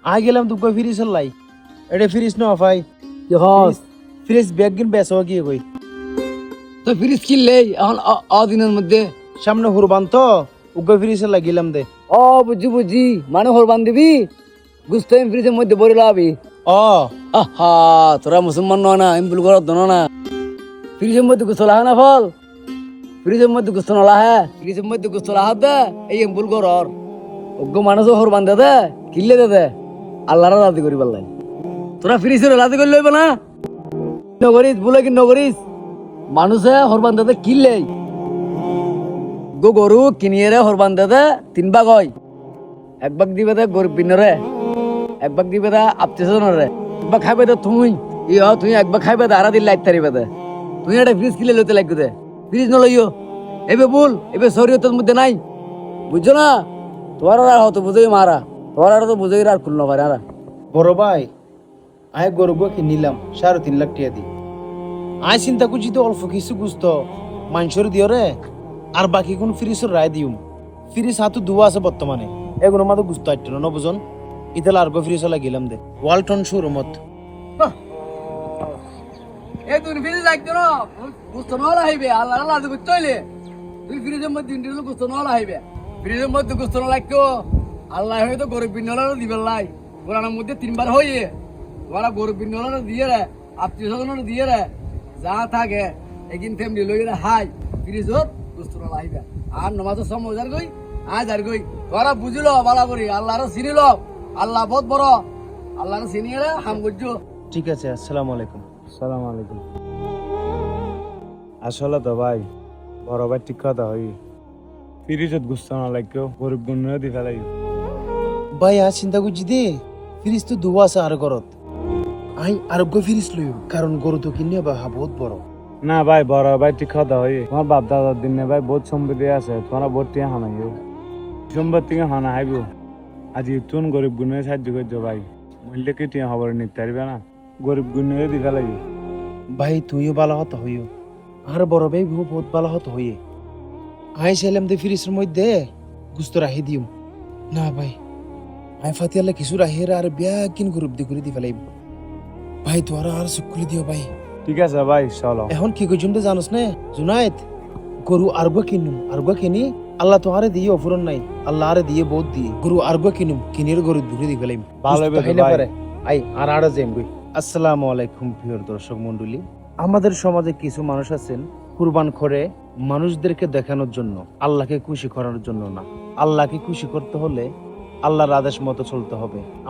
I গেলাম তো কই ফ্রিজ লাই এটা ফ্রিজ ন ভাই কি হস ফ্রিজ ব্যাগ কিন বেসো কি কই তো ফ্রিজ কিনলে এখন অদিনের মধ্যে সামনে হুরবান তো উগো ফ্রিজ লাই গেলাম দে ও বুঝি বুঝি মানে হরবান দিবি গুস্ত ফ্রিজের মধ্যে ভরে লাবি ও আহা তোরা মুসলমান নয় না আমি ভুল করত না ফ্রিজের মধ্যে গুস্ত লাহা না ফল ফ্রিজের মধ্যে গুস্ত নলা হ্যাঁ ফ্রিজের মধ্যে গুস্ত লাহা দে এই ভুল কর অজ্ঞ মানুষ হরবান দে দে কিনলে দে দে আল্লাহরা রাজি করি পারলাই তোরা ফ্রিজের রাজি করে লইবে না নগরিস বলে কি নগরিস মানুষে হরবান দে কিনলেই গরু কিনিয়ে রে হরবান দে 3 ভাগ হয় 1 ভাগ দিবে দে গরিব বিনরে 1 ভাগ দিবে দে আত্মীয়স্বজনরে 1 ভাগ খাইবে দে তুই তুই 1 ভাগ খাইবে দে আরা দিন লাইট তারিবে দে তুই একটা ফ্রিজ কিনে লইতে লাগবে দে ফ্রিজ নলইও এবে বল এবে শরীয়তের মধ্যে নাই বুঝছো না তোমার আর হতো বুঝই মারা তোমার আর তো বুঝই আর খুলনো পারে আর বড় ভাই আয় গরু গো কি নিলাম 3.5 লাখ টাকা দি আয় চিন্তা করছি তো অল্প কিছু গুস্ত মানুষের দিও রে আর বাকি কোন ফ্রিজের রায় দিউম ফ্রিজ হাতু দুয়া আছে বর্তমানে এগুলো মাত্র গুস্ত আইতো না বুঝন ইতাল আর গো ফ্রিজ লাই গেলাম দে ওয়ালটন শোরুমত এ তুই ফ্রিজ লাগতো না গুস্ত নলা হইবে আল্লাহ আল্লাহ তুই চলে তুই ফ্রিজের মধ্যে ইন্ডিয়াল গুস্ত নলা হইবে ফ্রিজের মধ্যে গুস্ত নলা লাগতো আল্লাহ হয়তো গরিব বিনলারও দিবেন লাই কোরআনের মধ্যে 3 বার হইয়ে ওরা গরিব বিনলারও দিয়ে রে আত্মীয়স্বজনও দিয়ে রে যা থাকে একদিন ফ্যামিলি লই রে হাই ফ্রিজত গুস্ত নলা হইবে আর নমাজের সময় যার গই আজ আর গই ওরা বুঝিলো ভালো করি আল্লাহর চিনিল আল্লাহ বহুত বড় আল্লাহর চিনিয়ে রে হাম করছো ঠিক আছে আসসালামু আলাইকুম সালাম আলাইকুম আসলে তো ভাই বড় ভাই ঠিক কথা হই ফিরিজত গুস্ত না লাগেও গরিব গুণে দি ফেলাই ভাই আর চিন্তা করছি দে ফ্রিজ তো দুয়া আছে আর ঘরত আই আর গো ফ্রিজ লইও কারণ গরু তো কিনে বা বহুত বড় না ভাই বড় ভাই ঠিক কথা হই তোমার বাপ দাদার দিনে ভাই বহুত সম্পত্তি আছে তোমরা বহুত টিয়া হানাইও সম্পত্তি হানা হাইব আজ তুন গরিব গুণে সাহায্য করছো ভাই মূল্য কি টিয়া খবর নিতে পারবে না গরিব গুণে দি ফেলাই ভাই তুইও ভালো হতো হইও আর বড় ভাই বহুত ভালো হতো হইয়ে আই ছেলাম দে ফ্রিজের মধ্যে গুস্ত রাহি দিও না ভাই আই ফাতিয়ালে কিছু রাহি আর ব্যাগ কিন গরিব দি করে দি ফেলাইব ভাই তোরা আর চুপ করে দিও ভাই ঠিক আছে ভাই চলো এখন কি কইছুম তো জানোস না জুনায়েদ গরু আরগো কিনুম আরগো কিনি আল্লাহ তোহারে দিয়ে অফুরন নাই আল্লাহ আরে দিয়ে বহুত দিয়ে গরু আরগো কিনুম কিনির গরু দুরে দি ফেলাইম ভালো হবে তো ভাই। আই আর আড়া যাইম গই আসসালামু আলাইকুম প্রিয় দর্শক মণ্ডলী আমাদের সমাজে কিছু মানুষ আছেন কুরবান করে মানুষদেরকে দেখানোর জন্য আল্লাহকে খুশি করার জন্য না আল্লাহকে খুশি করতে হলে আল্লাহর আদেশ মতো চলতে হবে